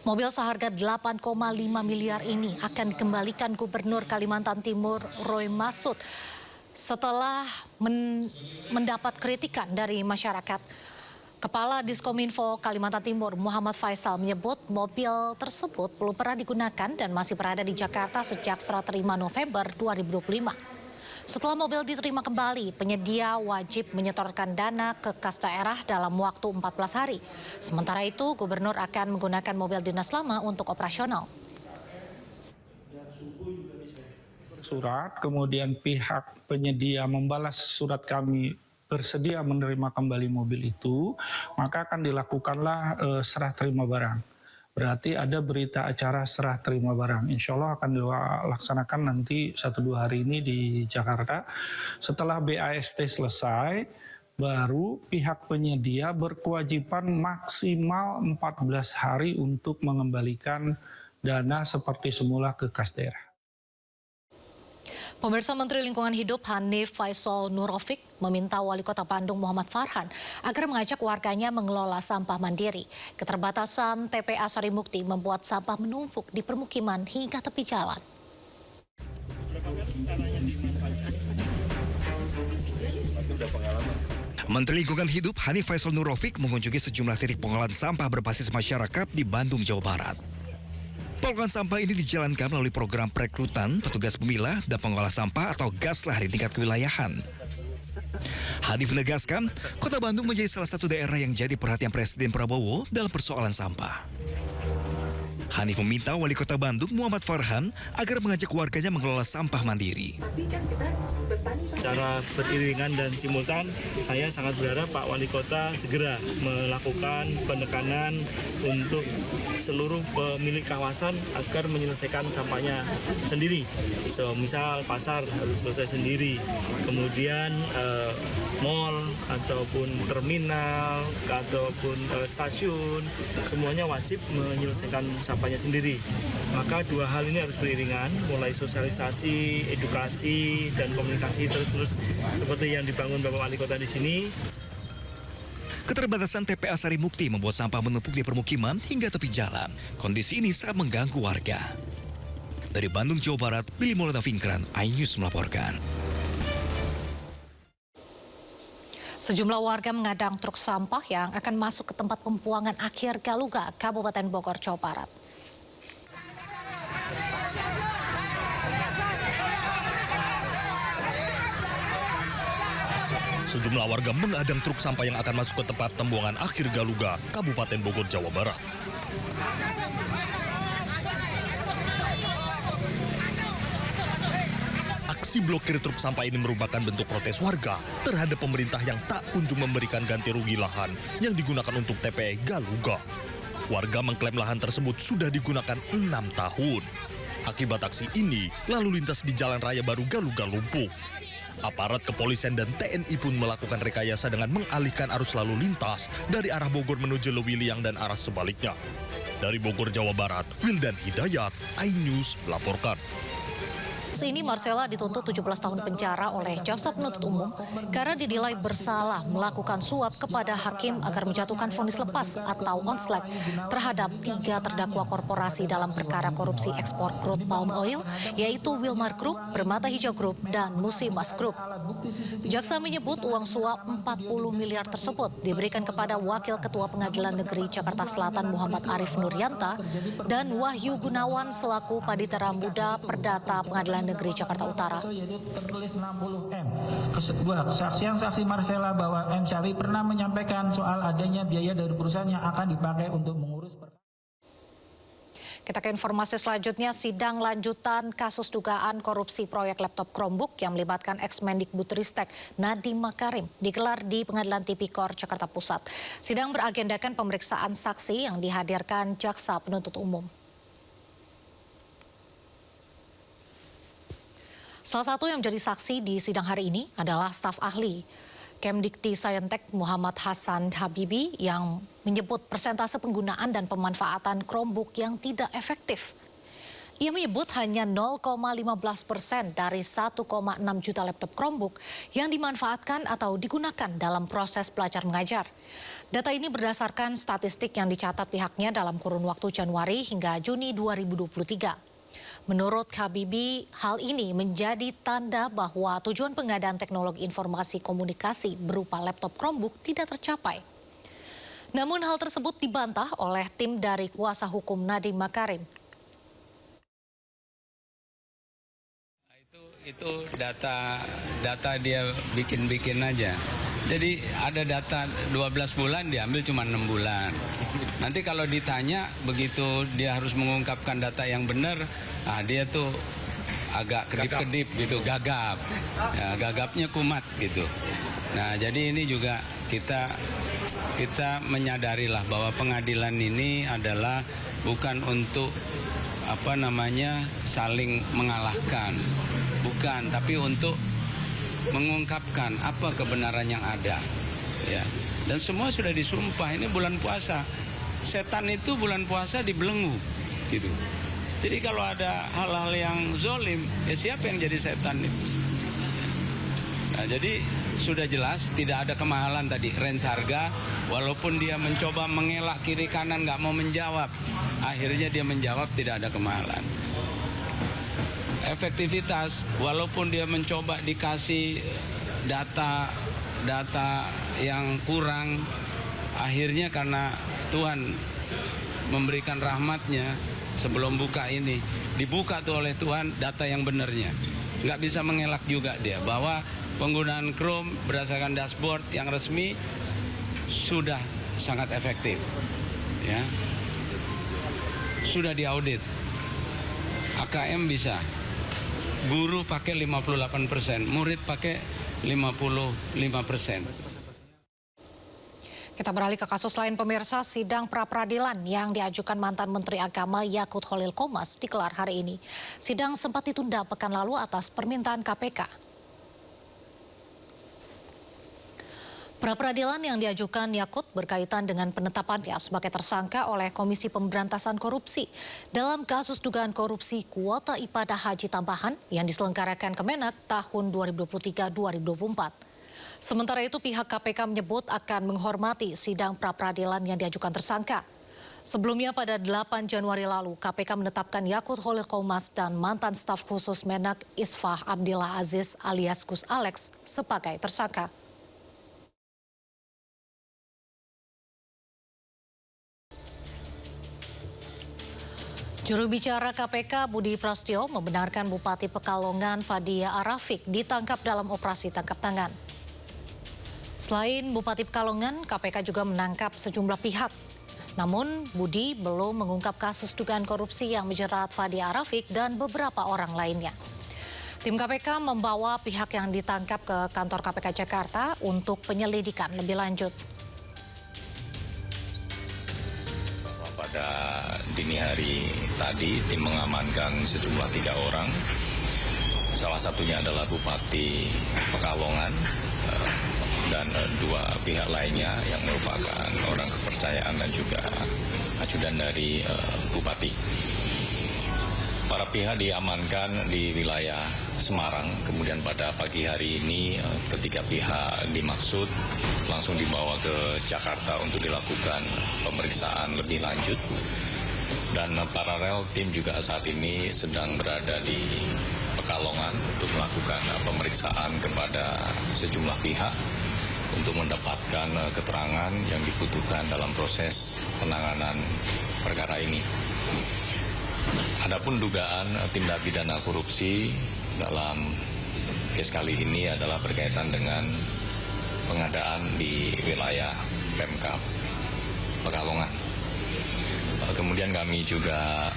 Mobil seharga 8,5 miliar ini akan dikembalikan Gubernur Kalimantan Timur Roy Masud setelah mendapat kritikan dari masyarakat. Kepala Diskominfo Kalimantan Timur Muhammad Faisal menyebut mobil tersebut belum pernah digunakan dan masih berada di Jakarta sejak serah terima November 2025. Setelah mobil diterima kembali, penyedia wajib menyetorkan dana ke kas daerah dalam waktu 14 hari. Sementara itu, Gubernur akan menggunakan mobil dinas lama untuk operasional. Surat, kemudian pihak penyedia membalas surat kami bersedia menerima kembali mobil itu, maka akan dilakukanlah serah terima barang. Berarti ada berita acara serah terima barang. Insya Allah akan dilaksanakan nanti 1-2 hari ini di Jakarta. Setelah BAST selesai, baru pihak penyedia berkewajiban maksimal 14 hari untuk mengembalikan dana seperti semula ke kas daerah. Pemirsa, Menteri Lingkungan Hidup Hanif Faisal Nurofik meminta Wali Kota Bandung Muhammad Farhan agar mengajak warganya mengelola sampah mandiri. Keterbatasan TPA Sarimukti membuat sampah menumpuk di permukiman hingga tepi jalan. Menteri Lingkungan Hidup Hanif Faisal Nurofik mengunjungi sejumlah titik pengolahan sampah berbasis masyarakat di Bandung, Jawa Barat. Pengolahan sampah ini dijalankan melalui program perekrutan petugas pemilah dan pengolah sampah atau GASLAH di tingkat kewilayahan. Hanif menegaskan, Kota Bandung menjadi salah satu daerah yang jadi perhatian Presiden Prabowo dalam persoalan sampah. Hanif meminta Wali Kota Bandung Muhammad Farhan agar mengajak warganya mengelola sampah mandiri. Secara beriringan dan simultan, saya sangat berharap Pak Wali Kota segera melakukan penekanan untuk seluruh pemilik kawasan agar menyelesaikan sampahnya sendiri. Misal pasar harus selesai sendiri, kemudian mall ataupun terminal ataupun stasiun semuanya wajib menyelesaikan sampahnya sendiri. Maka dua hal ini harus beriringan, mulai sosialisasi, edukasi dan komunikasi terus-menerus seperti yang dibangun Bapak Wali Kota di sini. Keterbatasan TPA Sarimukti membuat sampah menumpuk di permukiman hingga tepi jalan. Kondisi ini sangat mengganggu warga. Dari Bandung, Jawa Barat, Billy Maulana Fingran, iNews melaporkan. Sejumlah warga mengadang truk sampah yang akan masuk ke tempat pembuangan akhir Galuga, Kabupaten Bogor, Jawa Barat. Sejumlah warga mengadang truk sampah yang akan masuk ke tempat pembuangan akhir Galuga, Kabupaten Bogor, Jawa Barat. Aksi blokir truk sampah ini merupakan bentuk protes warga terhadap pemerintah yang tak kunjung memberikan ganti rugi lahan yang digunakan untuk TPA Galuga. Warga mengklaim lahan tersebut sudah digunakan 6 tahun. Akibat aksi ini, lalu lintas di Jalan Raya Baru Galuga lumpuh. Aparat kepolisian dan TNI pun melakukan rekayasa dengan mengalihkan arus lalu lintas dari arah Bogor menuju Lewiliang dan arah sebaliknya. Dari Bogor, Jawa Barat, Wildan Hidayat, iNews melaporkan. Ini Marcella dituntut 17 tahun penjara oleh jaksa penuntut umum karena dinilai bersalah melakukan suap kepada hakim agar menjatuhkan vonis lepas atau onslaught terhadap 3 terdakwa korporasi dalam perkara korupsi ekspor crude palm oil, yaitu Wilmar Group, Permata Hijau Group, dan Musimas Group. Jaksa menyebut uang suap 40 miliar tersebut diberikan kepada Wakil Ketua Pengadilan Negeri Jakarta Selatan Muhammad Arif Nuryanta dan Wahyu Gunawan selaku Panitera Muda Perdata Pengadilan Negeri Jakarta Utara. Tertulis 60M. Kesaksian saksi Marcella bahwa M. Syafi pernah menyampaikan soal adanya biaya dari perusahaan yang akan dipakai untuk mengurus perkara. Kita ke informasi selanjutnya, sidang lanjutan kasus dugaan korupsi proyek laptop Chromebook yang melibatkan ex-Mendikbudristek Nadiem Makarim digelar di Pengadilan Tipikor, Jakarta Pusat. Sidang beragendakan pemeriksaan saksi yang dihadirkan jaksa penuntut umum. Salah satu yang menjadi saksi di sidang hari ini adalah staf ahli Kemdikti Saintek Muhammad Hasan Habibi yang menyebut persentase penggunaan dan pemanfaatan Chromebook yang tidak efektif. Ia menyebut hanya 0,15% dari 1,6 juta laptop Chromebook yang dimanfaatkan atau digunakan dalam proses belajar mengajar. Data ini berdasarkan statistik yang dicatat pihaknya dalam kurun waktu Januari hingga Juni 2023. Menurut Habibie, hal ini menjadi tanda bahwa tujuan pengadaan teknologi informasi komunikasi berupa laptop Chromebook tidak tercapai. Namun hal tersebut dibantah oleh tim dari kuasa hukum Nadiem Makarim. Itu data dia bikin aja. Jadi ada data 12 bulan diambil cuma 6 bulan. Nanti kalau ditanya begitu dia harus mengungkapkan data yang benar, dia tuh agak kedip-kedip gitu, gagap. Ya, gagapnya kumat gitu. Nah, jadi ini juga kita menyadarilah bahwa pengadilan ini adalah bukan untuk saling mengalahkan. Bukan, tapi untuk mengungkapkan apa kebenaran yang ada. Ya. Dan semua sudah disumpah, ini bulan puasa. Setan itu bulan puasa dibelenggu. Gitu. Jadi kalau ada hal-hal yang zolim, ya siapa yang jadi setan itu? Nah, jadi sudah jelas tidak ada kemahalan tadi. Range harga, walaupun dia mencoba mengelak kiri kanan nggak mau menjawab. Akhirnya dia menjawab tidak ada kemahalan. Efektivitas, walaupun dia mencoba dikasih data yang kurang, akhirnya karena Tuhan memberikan rahmatnya sebelum buka ini, dibuka tuh oleh Tuhan data yang benarnya. Nggak bisa mengelak juga dia bahwa penggunaan Chrome berdasarkan dashboard yang resmi sudah sangat efektif. Ya. Sudah diaudit. AKM bisa. Guru pakai 58%, murid pakai 55%. Kita beralih ke kasus lain pemirsa, sidang pra-peradilan yang diajukan mantan Menteri Agama Yakut Khalil Qomas digelar hari ini. Sidang sempat ditunda pekan lalu atas permintaan KPK. Pra-peradilan yang diajukan Yakut berkaitan dengan penetapannya sebagai tersangka oleh Komisi Pemberantasan Korupsi dalam kasus dugaan korupsi kuota ibadah haji tambahan yang diselenggarakan Kemenak tahun 2023-2024. Sementara itu pihak KPK menyebut akan menghormati sidang pra-peradilan yang diajukan tersangka. Sebelumnya pada 8 Januari lalu KPK menetapkan Yakut Khalil Qomas dan mantan staf khusus Menak Isfah Abdillah Aziz alias Gus Alex sebagai tersangka. Juru bicara KPK Budi Prasetyo membenarkan Bupati Pekalongan Fadia Arafik ditangkap dalam operasi tangkap tangan. Selain Bupati Pekalongan, KPK juga menangkap sejumlah pihak. Namun Budi belum mengungkap kasus dugaan korupsi yang menjerat Fadia Arafik dan beberapa orang lainnya. Tim KPK membawa pihak yang ditangkap ke kantor KPK Jakarta untuk penyelidikan lebih lanjut. Pada dini hari tadi, tim mengamankan sejumlah 3 orang. Salah satunya adalah Bupati Pekalongan dan 2 pihak lainnya yang merupakan orang kepercayaan dan juga ajudan dari Bupati. Para pihak diamankan di wilayah Semarang, kemudian pada pagi hari ini ketiga pihak dimaksud langsung dibawa ke Jakarta untuk dilakukan pemeriksaan lebih lanjut. Dan paralel tim juga saat ini sedang berada di Pekalongan untuk melakukan pemeriksaan kepada sejumlah pihak untuk mendapatkan keterangan yang dibutuhkan dalam proses penanganan perkara ini. Adapun dugaan tindak pidana korupsi dalam kes kali ini adalah berkaitan dengan pengadaan di wilayah Pemkab Pekalongan. Kemudian kami juga